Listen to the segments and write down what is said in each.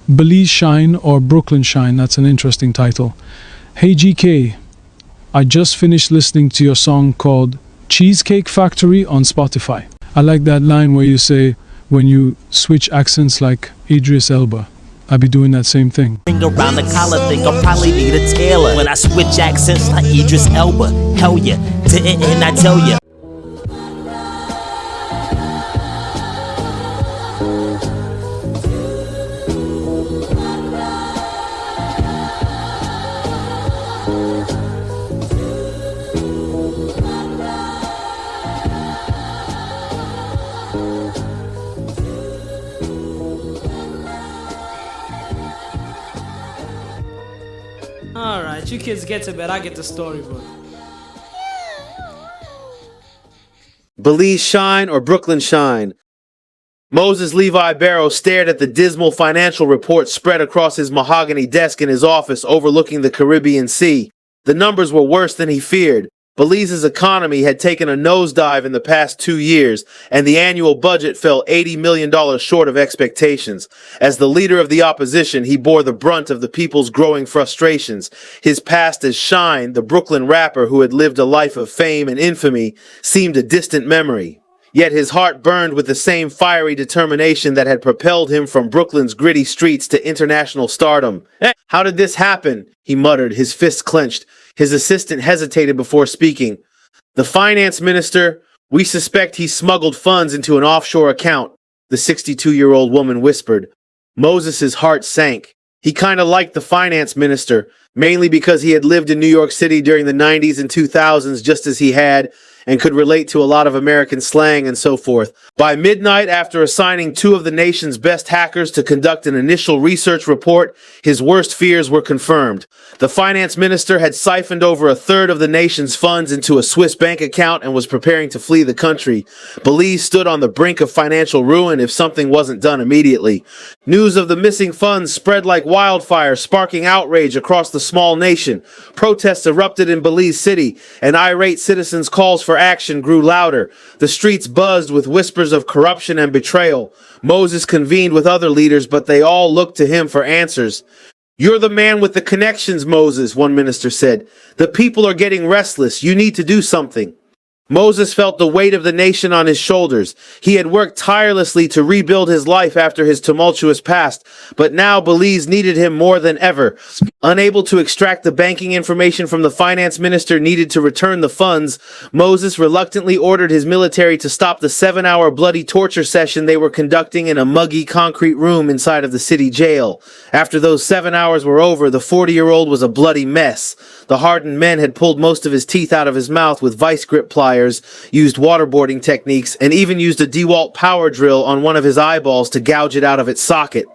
Belize Shyne or Brooklyn Shyne, that's an interesting title. Hey GK, I just finished listening to your song called Cheesecake Factory on Spotify. I like that line where you say, when you switch accents like Idris Elba. I be doing that same thing. Around the collar, think I'll probably need a tailor. When I switch accents like Idris Elba, hell yeah, didn't I tell ya? Alright, you kids get to bed, I get the storybook. Belize Shyne or Brooklyn Shyne? Moses Levi Barrow stared at the dismal financial report spread across his mahogany desk in his office overlooking the Caribbean Sea. The numbers were worse than he feared. Belize's economy had taken a nosedive in the past 2 years, and the annual budget fell $80 million short of expectations. As the leader of the opposition, he bore the brunt of the people's growing frustrations. His past as Shyne, the Brooklyn rapper who had lived a life of fame and infamy, seemed a distant memory. Yet his heart burned with the same fiery determination that had propelled him from Brooklyn's gritty streets to international stardom. How did this happen? He muttered, his fists clenched. His assistant hesitated before speaking. The finance minister, we suspect he smuggled funds into an offshore account, the 62-year-old woman whispered. Moses's heart sank. He kind of liked the finance minister, mainly because he had lived in New York City during the 90s and 2000s just as he had, and could relate to a lot of American slang and so forth. By midnight, after assigning 2 of the nation's best hackers to conduct an initial research report, his worst fears were confirmed. The finance minister had siphoned over 1/3 of the nation's funds into a Swiss bank account and was preparing to flee the country. Belize stood on the brink of financial ruin if something wasn't done immediately. News of the missing funds spread like wildfire, sparking outrage across the small nation. Protests erupted in Belize City, and irate citizens' calls for action grew louder. The streets buzzed with whispers of corruption and betrayal. Moses convened with other leaders, but they all looked to him for answers. You're the man with the connections, Moses, one minister said. The people are getting restless. You need to do something. Moses felt the weight of the nation on his shoulders. He had worked tirelessly to rebuild his life after his tumultuous past, but now Belize needed him more than ever. Unable to extract the banking information from the finance minister needed to return the funds, Moses reluctantly ordered his military to stop the 7-hour bloody torture session they were conducting in a muggy concrete room inside of the city jail. After those 7 hours were over, the 40-year-old was a bloody mess. The hardened men had pulled most of his teeth out of his mouth with vice grip pliers, used waterboarding techniques, and even used a DeWalt power drill on one of his eyeballs to gouge it out of its socket.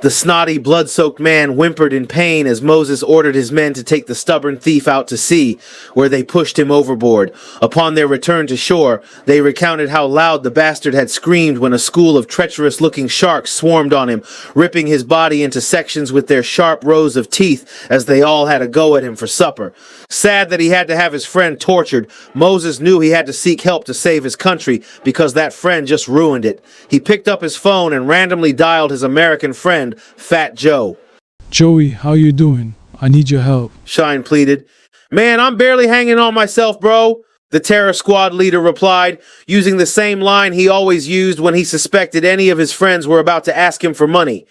The snotty, blood-soaked man whimpered in pain as Moses ordered his men to take the stubborn thief out to sea, where they pushed him overboard. Upon their return to shore, they recounted how loud the bastard had screamed when a school of treacherous-looking sharks swarmed on him, ripping his body into sections with their sharp rows of teeth as they all had a go at him for supper. Sad that he had to have his friend tortured, Moses knew he had to seek help to save his country because that friend just ruined it. He picked up his phone and randomly dialed his American friend, Fat Joe. Joey, how you doing? I need your help. Shyne pleaded. Man, I'm barely hanging on myself, bro, the terror squad leader replied, using the same line he always used when he suspected any of his friends were about to ask him for money.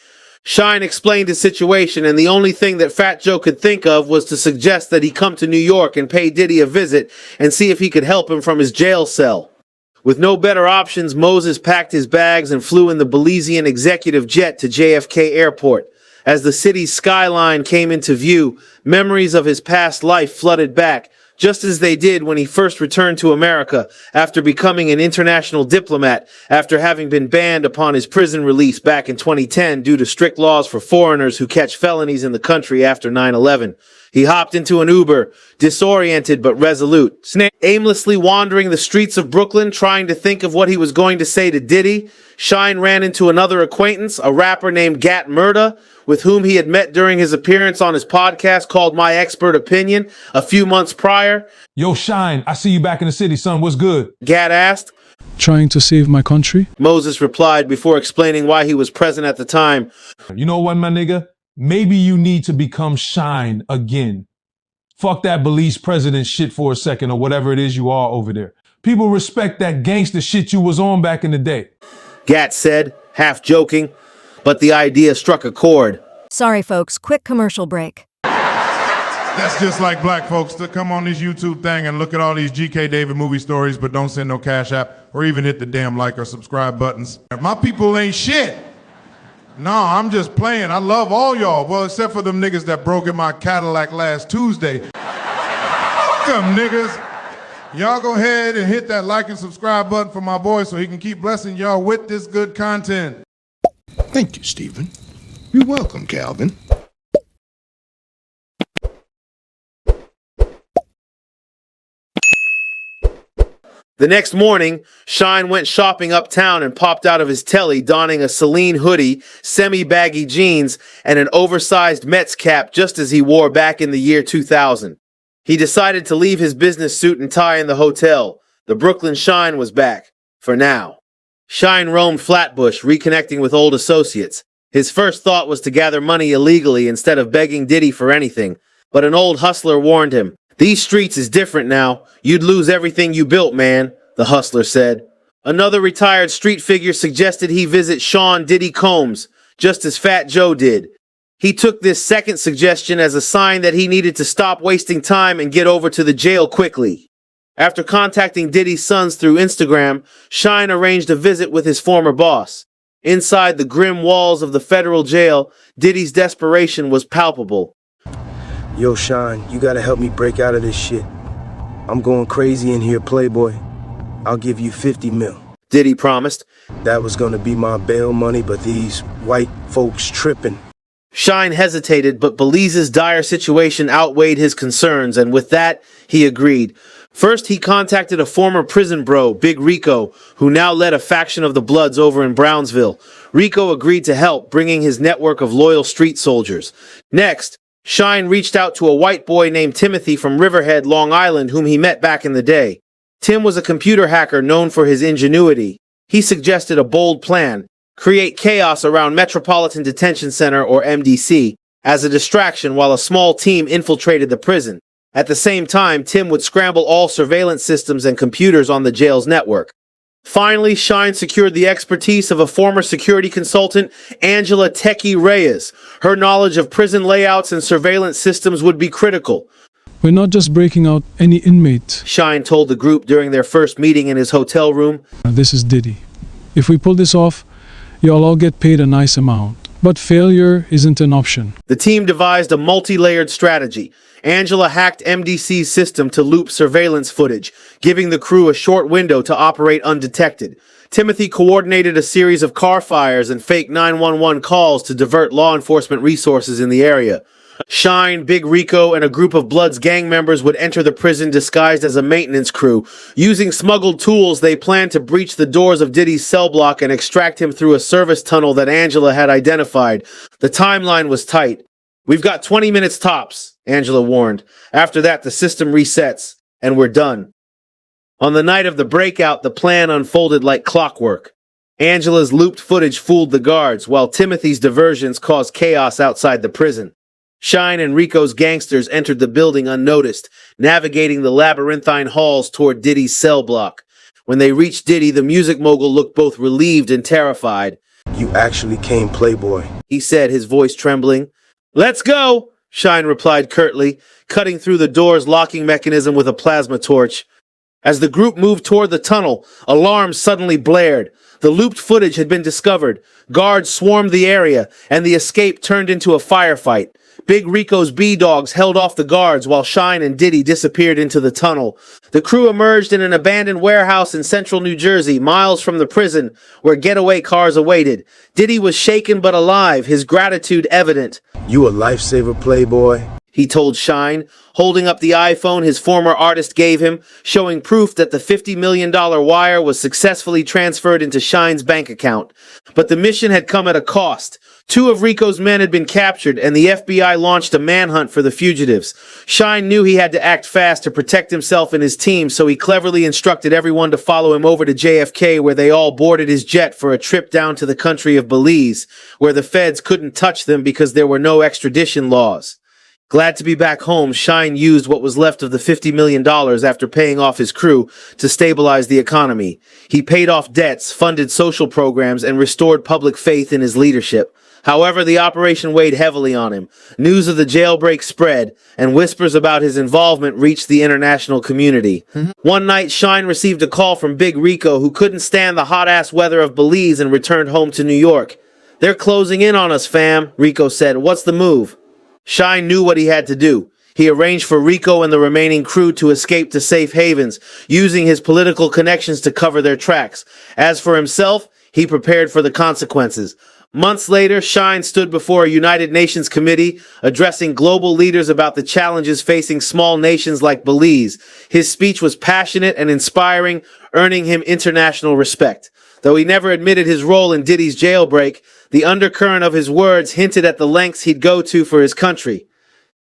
Shyne explained his situation, and the only thing that Fat Joe could think of was to suggest that he come to New York and pay Diddy a visit and see if he could help him from his jail cell. With no better options, Moses packed his bags and flew in the Belizean executive jet to JFK Airport. As the city's skyline came into view, memories of his past life flooded back, just as they did when he first returned to America after becoming an international diplomat after having been banned upon his prison release back in 2010 due to strict laws for foreigners who catch felonies in the country after 9/11. He hopped into an Uber, disoriented but resolute, aimlessly wandering the streets of Brooklyn trying to think of what he was going to say to Diddy. Shyne ran into another acquaintance, a rapper named Gat Murda, with whom he had met during his appearance on his podcast called My Expert Opinion a few months prior. Yo, Shyne, I see you back in the city, son. What's good? Gat asked. Trying to save my country? Moses replied before explaining why he was present at the time. You know what, my nigga? Maybe you need to become Shyne again. Fuck that Belize president shit for a second, or whatever it is you are over there. People respect that gangster shit you was on back in the day. Gat said, half joking, but the idea struck a chord. Sorry, folks. Quick commercial break. That's just like black folks to come on this YouTube thing and look at all these G.K. David movie stories, but don't send no cash app or even hit the damn like or subscribe buttons. My people ain't shit. No, I'm just playing. I love all y'all. Well, except for them niggas that broke in my Cadillac last Tuesday. Fuck them niggas. Y'all go ahead and hit that like and subscribe button for my boy so he can keep blessing y'all with this good content. Thank you, Stephen. You're welcome, Calvin. The next morning, Shyne went shopping uptown and popped out of his telly donning a Celine hoodie, semi-baggy jeans, and an oversized Mets cap just as he wore back in the year 2000. He decided to leave his business suit and tie in the hotel. The Brooklyn Shyne was back, for now. Shyne roamed Flatbush, reconnecting with old associates. His first thought was to gather money illegally instead of begging Diddy for anything, but an old hustler warned him. "These streets is different now. You'd lose everything you built, man," the hustler said. Another retired street figure suggested he visit Sean Diddy Combs, just as Fat Joe did. He took this second suggestion as a sign that he needed to stop wasting time and get over to the jail quickly. After contacting Diddy's sons through Instagram, Shyne arranged a visit with his former boss. Inside the grim walls of the federal jail, Diddy's desperation was palpable. Yo, Shyne, you gotta help me break out of this shit. I'm going crazy in here, Playboy. I'll give you 50 mil. Diddy promised. That was gonna be my bail money, but these white folks tripping. Shyne hesitated, but Belize's dire situation outweighed his concerns, and with that, he agreed. First, he contacted a former prison bro, Big Rico, who now led a faction of the Bloods over in Brownsville. Rico agreed to help, bringing his network of loyal street soldiers. Next, Shyne reached out to a white boy named Timothy from Riverhead, Long Island, whom he met back in the day. Tim was a computer hacker known for his ingenuity. He suggested a bold plan: create chaos around Metropolitan Detention Center, or MDC, as a distraction while a small team infiltrated the prison. At the same time, Tim would scramble all surveillance systems and computers on the jail's network. Finally, Shyne secured the expertise of a former security consultant, Angela Techie Reyes. Her knowledge of prison layouts and surveillance systems would be critical. We're not just breaking out any inmate. Shyne told the group during their first meeting in his hotel room. This is Diddy. If we pull this off, y'all all get paid a nice amount. But failure isn't an option. The team devised a multi-layered strategy. Angela hacked MDC's system to loop surveillance footage, giving the crew a short window to operate undetected. Timothy coordinated a series of car fires and fake 911 calls to divert law enforcement resources in the area. Shyne, Big Rico, and a group of Bloods gang members would enter the prison disguised as a maintenance crew. Using smuggled tools, they planned to breach the doors of Diddy's cell block and extract him through a service tunnel that Angela had identified. The timeline was tight. "We've got 20 minutes tops," Angela warned. "After that, the system resets, and we're done." On the night of the breakout, the plan unfolded like clockwork. Angela's looped footage fooled the guards, while Timothy's diversions caused chaos outside the prison. Shyne and Rico's gangsters entered the building unnoticed, navigating the labyrinthine halls toward Diddy's cell block. When they reached Diddy, the music mogul looked both relieved and terrified. You actually came, Playboy, he said, his voice trembling. "Let's go," Shyne replied curtly, cutting through the door's locking mechanism with a plasma torch. As the group moved toward the tunnel, alarms suddenly blared. The looped footage had been discovered. Guards swarmed the area, and the escape turned into a firefight. Big Rico's B-Dogs held off the guards while Shyne and Diddy disappeared into the tunnel. The crew emerged in an abandoned warehouse in central New Jersey, miles from the prison, where getaway cars awaited. Diddy was shaken but alive, his gratitude evident. You a lifesaver, Playboy, he told Shyne, holding up the iPhone his former artist gave him, showing proof that the $50 million wire was successfully transferred into Shyne's bank account. But the mission had come at a cost. Two of Rico's men had been captured, and the FBI launched a manhunt for the fugitives. Shyne knew he had to act fast to protect himself and his team, so he cleverly instructed everyone to follow him over to JFK, where they all boarded his jet for a trip down to the country of Belize, where the feds couldn't touch them because there were no extradition laws. Glad to be back home, Shyne used what was left of the $50 million after paying off his crew to stabilize the economy. He paid off debts, funded social programs, and restored public faith in his leadership. However, the operation weighed heavily on him. News of the jailbreak spread, and whispers about his involvement reached the international community. One night, Shyne received a call from Big Rico, who couldn't stand the hot-ass weather of Belize and returned home to New York. "They're closing in on us, fam," Rico said. "What's the move?" Shyne knew what he had to do. He arranged for Rico and the remaining crew to escape to safe havens, using his political connections to cover their tracks. As for himself, he prepared for the consequences. Months later, Shyne stood before a United Nations committee, addressing global leaders about the challenges facing small nations like Belize. His speech was passionate and inspiring, earning him international respect. Though he never admitted his role in Diddy's jailbreak, the undercurrent of his words hinted at the lengths he'd go to for his country.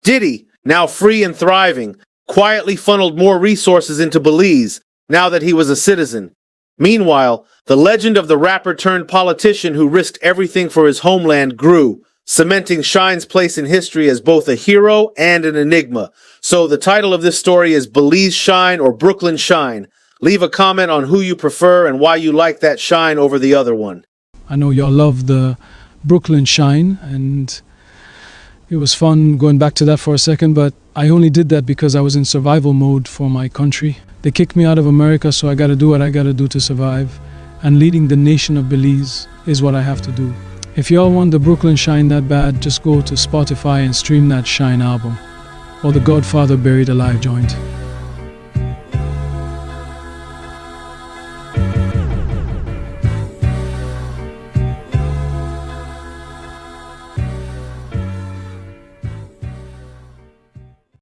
Diddy, now free and thriving, quietly funneled more resources into Belize, now that he was a citizen. Meanwhile, the legend of the rapper-turned-politician who risked everything for his homeland grew, cementing Shyne's place in history as both a hero and an enigma. So the title of this story is Belize Shyne or Brooklyn Shyne. Leave a comment on who you prefer and why you like that Shyne over the other one. I know y'all love the Brooklyn Shyne, and it was fun going back to that for a second, but I only did that because I was in survival mode for my country. They kicked me out of America, so I gotta do what I gotta do to survive. And leading the nation of Belize is what I have to do. If y'all want the Brooklyn Shyne that bad, just go to Spotify and stream that Shyne album. Or the Godfather Buried Alive joint.